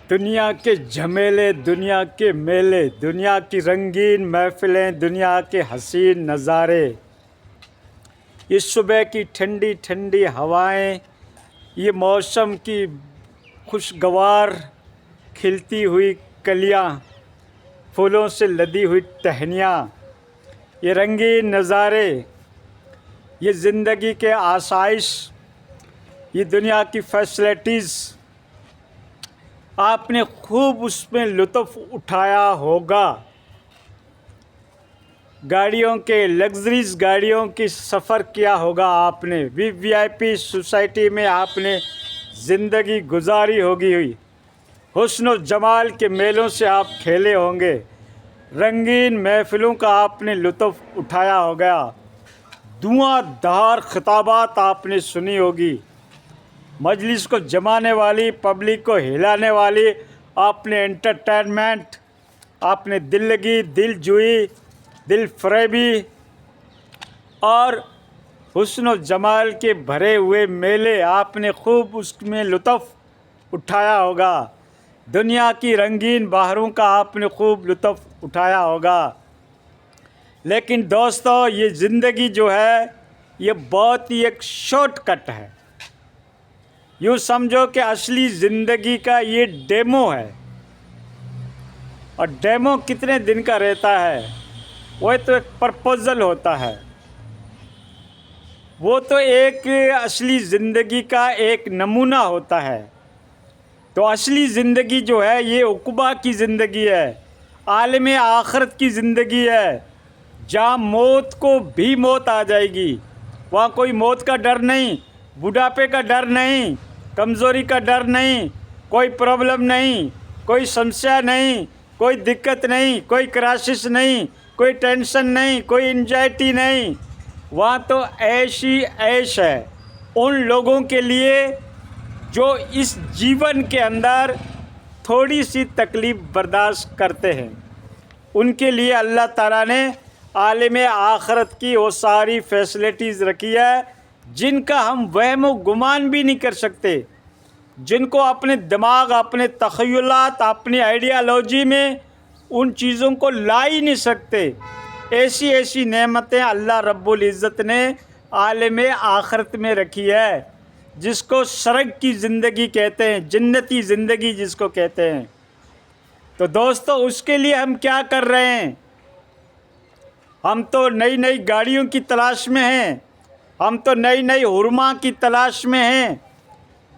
दुनिया के झमेले, दुनिया के मेले, दुनिया की रंगीन महफ़िलें, दुनिया के हसीन नज़ारे, इस सुबह की ठंडी ठंडी हवाएं, ये मौसम की खुशगवार खिलती हुई कलियां, फूलों से लदी हुई टहनियाँ, ये रंगीन नज़ारे, ये ज़िंदगी के आसाइश, ये दुनिया की फैसिलिटीज़, आपने खूब उसमें लुत्फ़ उठाया होगा। गाड़ियों के लग्जरीज गाड़ियों की सफ़र किया होगा आपने, वीआईपी सोसाइटी में आपने ज़िंदगी गुजारी होगी हुई, हुस्न और जमाल के मेलों से आप खेले होंगे, रंगीन महफ़िलों का आपने लुत्फ़ उठाया होगा, धुआंधार खिताबात आपने सुनी होगी, मजलिस को जमाने वाली, पब्लिक को हिलाने वाली आपने एंटरटेनमेंट, आपने दिल लगी, दिल जुई, दिल फरेबी और हुस्न और जमाल के भरे हुए मेले आपने खूब उसमें लुत्फ़ उठाया होगा। दुनिया की रंगीन बहारों का आपने खूब लुत्फ़ उठाया होगा। लेकिन दोस्तों, ये ज़िंदगी जो है ये बहुत ही एक शॉर्टकट है। यूँ समझो कि असली ज़िंदगी का ये डेमो है, और डेमो कितने दिन का रहता है, वो तो एक प्रपोज़ल होता है, वो तो एक असली ज़िंदगी का एक नमूना होता है। तो असली ज़िंदगी जो है ये उक़बा की ज़िंदगी है, आलम आखिरत की ज़िंदगी है, जहाँ मौत को भी मौत आ जाएगी। वहाँ कोई मौत का डर नहीं, बुढ़ापे का डर नहीं, कमज़ोरी का डर नहीं, कोई प्रॉब्लम नहीं, कोई समस्या नहीं, कोई दिक्कत नहीं, कोई क्राइसिस नहीं, कोई टेंशन नहीं, कोई एंजाइटी नहीं। वहाँ तो ऐश ही ऐश है उन लोगों के लिए जो इस जीवन के अंदर थोड़ी सी तकलीफ़ बर्दाश्त करते हैं। उनके लिए अल्लाह ताला ने आलिम आखरत की वो सारी फैसिलिटीज़ रखी है जिनका हम वहम गुमान भी नहीं कर सकते, जिनको अपने दिमाग, अपने तख़य्युलात, अपनी आइडियालॉजी में उन चीज़ों को ला ही नहीं सकते। ऐसी ऐसी नेमतें अल्लाह रब्बुल इज़्ज़त ने आलिम आखरत में रखी है, जिसको सरग की ज़िंदगी कहते हैं, जन्नती ज़िंदगी जिसको कहते हैं। तो दोस्तों, उसके लिए हम क्या कर रहे हैं? हम तो नई नई गाड़ियों की तलाश में हैं, हम तो नई नई हुरमा की तलाश में हैं,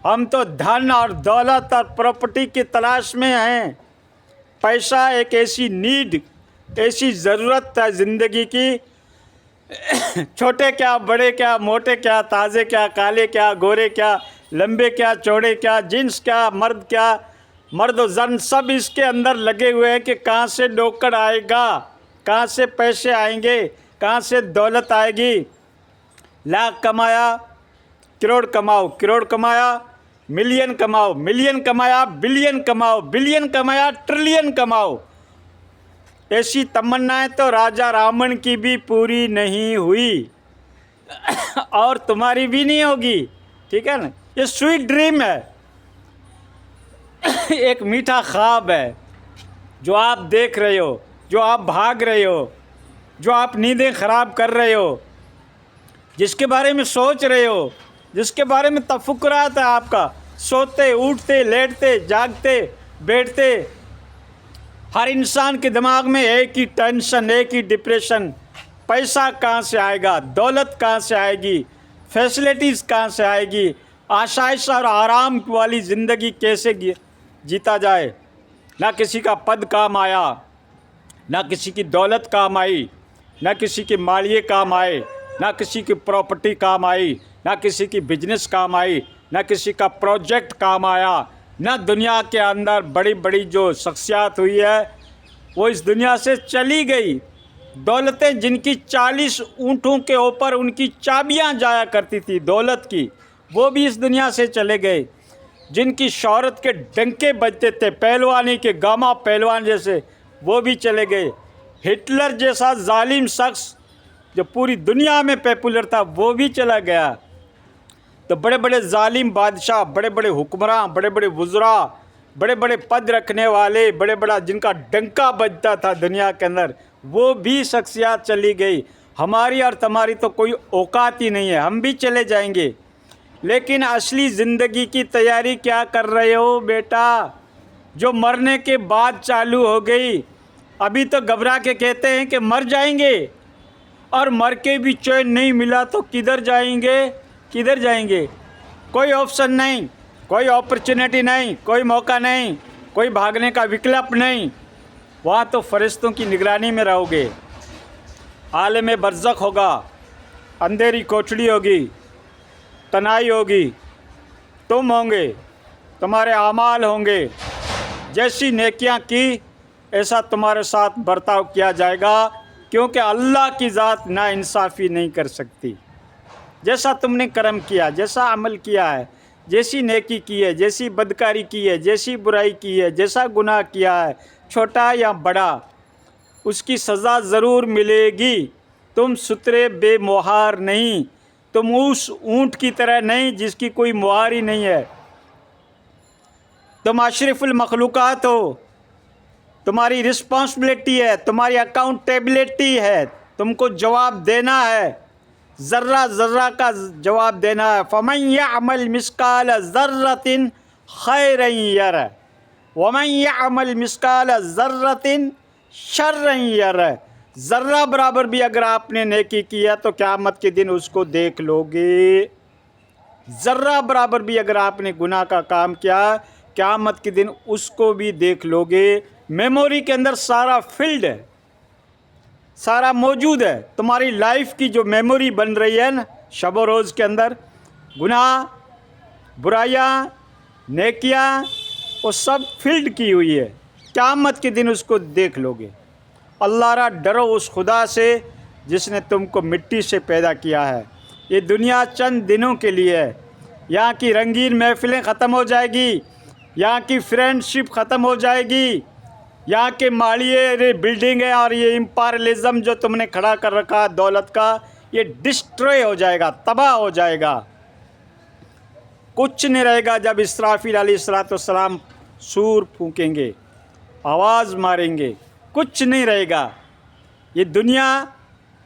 हम तो धन और दौलत और प्रॉपर्टी की तलाश में हैं। पैसा एक ऐसी नीड, ऐसी ज़रूरत है ज़िंदगी की, छोटे क्या, बड़े क्या, मोटे क्या, ताज़े क्या, काले क्या, गोरे क्या, लंबे क्या, चौड़े क्या, जिन्स क्या, मर्द और जन सब इसके अंदर लगे हुए हैं कि कहाँ से नौकर आएगा, कहाँ से पैसे आएंगे, कहाँ से दौलत आएगी। लाख कमाया करोड़ कमाओ, करोड़ कमाया मिलियन कमाओ, मिलियन कमाया बिलियन कमाओ, बिलियन कमाया ट्रिलियन कमाओ। ऐसी तमन्नाएं तो राजा रावण की भी पूरी नहीं हुई और तुम्हारी भी नहीं होगी, ठीक है ना। ये स्वीट ड्रीम है, एक मीठा ख्वाब है जो आप देख रहे हो, जो आप भाग रहे हो, जो आप नींदें ख़राब कर रहे हो, जिसके बारे में सोच रहे हो, जिसके बारे में तफक्कुरात है आपका, सोते उठते लेटते जागते बैठते, हर इंसान के दिमाग में एक ही टेंशन, एक ही डिप्रेशन, पैसा कहाँ से आएगा, दौलत कहाँ से आएगी, फैसिलिटीज़ कहाँ से आएगी, आसाइश और आराम वाली ज़िंदगी कैसे जीता जाए। ना किसी का पद काम आया, ना किसी की दौलत काम आई, ना किसी के मालिये काम आए, ना किसी की प्रॉपर्टी काम आई, ना किसी की बिजनेस काम आई, ना किसी का प्रोजेक्ट काम आया, ना दुनिया के अंदर बड़ी बड़ी जो शख्सियात हुई है वो इस दुनिया से चली गई। दौलतें जिनकी 40 ऊँटों के ऊपर उनकी चाबियां जाया करती थी दौलत की, वो भी इस दुनिया से चले गए। जिनकी शौहरत के डंके बजते थे, पहलवानी के गामा पहलवान जैसे, वो भी चले गए। हिटलर जैसा जालिम शख्स जो पूरी दुनिया में पॉपुलर था, वो भी चला गया। तो बड़े बड़े जालिम बादशाह, बड़े बड़े हुक्मरान, बड़े बड़े वज़रा, बड़े बड़े पद रखने वाले, बड़े बड़ा जिनका डंका बजता था दुनिया के अंदर, वो भी शख्सियत चली गई। हमारी और तुम्हारी तो कोई औकात ही नहीं है, हम भी चले जाएंगे। लेकिन असली ज़िंदगी की तैयारी क्या कर रहे हो बेटा, जो मरने के बाद चालू हो गई। अभी तो घबरा के कहते हैं कि मर जाएंगे, और मर के भी चैन नहीं मिला तो किधर जाएंगे, किधर जाएंगे। कोई ऑप्शन नहीं, कोई अपॉर्चुनिटी नहीं, कोई मौका नहीं, कोई भागने का विकल्प नहीं। वहाँ तो फरिश्तों की निगरानी में रहोगे। आलम बरज़ख होगा, अंधेरी कोठड़ी होगी, तनाई होगी, तुम होंगे, तुम्हारे आमाल होंगे। जैसी नेकियां की ऐसा तुम्हारे साथ बर्ताव किया जाएगा, क्योंकि अल्लाह की ज़ात नाइंसाफ़ी नहीं कर सकती। जैसा तुमने कर्म किया, जैसा अमल किया है, जैसी नेकी की है, जैसी बदकारी की है, जैसी बुराई की है, जैसा गुनाह किया है, छोटा या बड़ा, उसकी सज़ा ज़रूर मिलेगी। तुम सुतरे बेमुहार नहीं, तुम उस ऊँट की तरह नहीं जिसकी कोई मुहार ही नहीं है। तुम अशरफुल मखलूक़ात हो, तुम्हारी रिस्पॉन्सिबिलिटी है, तुम्हारी अकाउंटेबिलिटी है, तुमको जवाब देना है, ज़र्रा ज़र्रा का जवाब देना है। फ़मन यअमल मिस्काल ज़र्रतिन खैरन यरह वमन यअमल मिस्काल ज़र्रतिन शर्रन यरह। ज़र्रा बराबर भी अगर आपने नेकी किया तो क़यामत के दिन उसको देख लोगे। ज़र्रा बराबर भी अगर आपने गुनाह का काम किया, क़यामत के दिन उसको भी देख लोगे। मेमोरी के अंदर सारा फील्ड है, सारा मौजूद है। तुम्हारी लाइफ की जो मेमोरी बन रही है ना, शब रोज़ के अंदर, गुनाह, बुराइयाँ, नेकियाँ, वो सब फील्ड की हुई है। क़यामत के दिन उसको देख लोगे। अल्लाह रा डरो उस खुदा से जिसने तुमको मिट्टी से पैदा किया है। ये दुनिया चंद दिनों के लिए है। यहाँ की रंगीन महफिलें ख़त्म हो जाएगी, यहाँ की फ्रेंडशिप ख़त्म हो जाएगी, यहाँ के मालिये बिल्डिंग है और ये इम्पीरियलिज़म जो तुमने खड़ा कर रखा दौलत का, ये डिस्ट्रॉय हो जाएगा, तबाह हो जाएगा। कुछ नहीं रहेगा जब इसराफील अलैहिस्सलाम सूर फूकेंगे, आवाज़ मारेंगे, कुछ नहीं रहेगा। ये दुनिया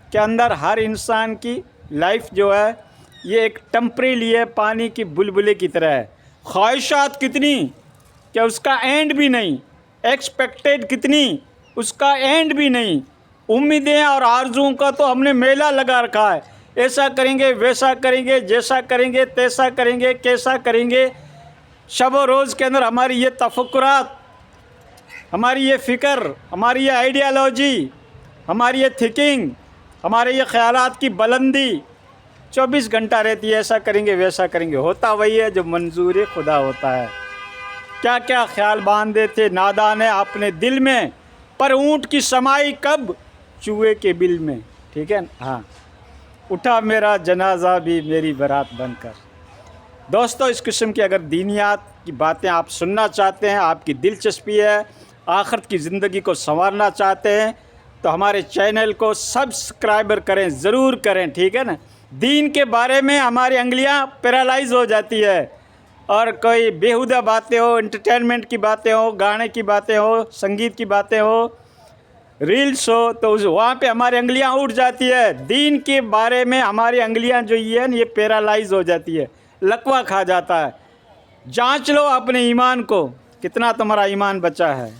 के अंदर हर इंसान की लाइफ जो है ये एक टेम्परेरी है, पानी की बुलबुले की तरह है। ख्वाहिशात कितनी कि उसका एंड भी नहीं, एक्सपेक्टेड कितनी, उसका एंड भी नहीं। उम्मीदें और आरज़ुओं का तो हमने मेला लगा रखा है। ऐसा करेंगे, वैसा करेंगे, जैसा करेंगे, तैसा करेंगे, कैसा करेंगे। शब व रोज़ के अंदर हमारी ये तफक्कुरात, हमारी ये फ़िक्र, हमारी ये आइडियालॉजी, हमारी ये थिंकिंग, हमारे ये ख़यालात की बुलंदी 24 घंटा रहती है। ऐसा करेंगे, वैसा करेंगे। होता वही है जो मंजूर खुदा होता है। क्या क्या ख्याल बांधे थे नादान है अपने दिल में, पर ऊँट की समाई कब, चूहे के बिल में। ठीक है, हाँ। उठा मेरा जनाजा भी मेरी बारात बनकर। दोस्तों, इस किस्म की अगर दीनियात की बातें आप सुनना चाहते हैं, आपकी दिलचस्पी है, आखिरत की ज़िंदगी को संवारना चाहते हैं, तो हमारे चैनल को सब्सक्राइबर करें, ज़रूर करें। ठीक है ना। दीन के बारे में हमारी अंगलियां पैरालाइज हो जाती है, और कोई बेहुदा बातें हो, एंटरटेनमेंट की बातें हो, गाने की बातें हो, संगीत की बातें हो, रील्स हो, तो उस वहाँ पे हमारी अंगलियां उठ जाती है। दीन के बारे में हमारी अंगलियां जो ये है ये पैरालाइज हो जाती है, लकवा खा जाता है। जांच लो अपने ईमान को, कितना तुम्हारा ईमान बचा है।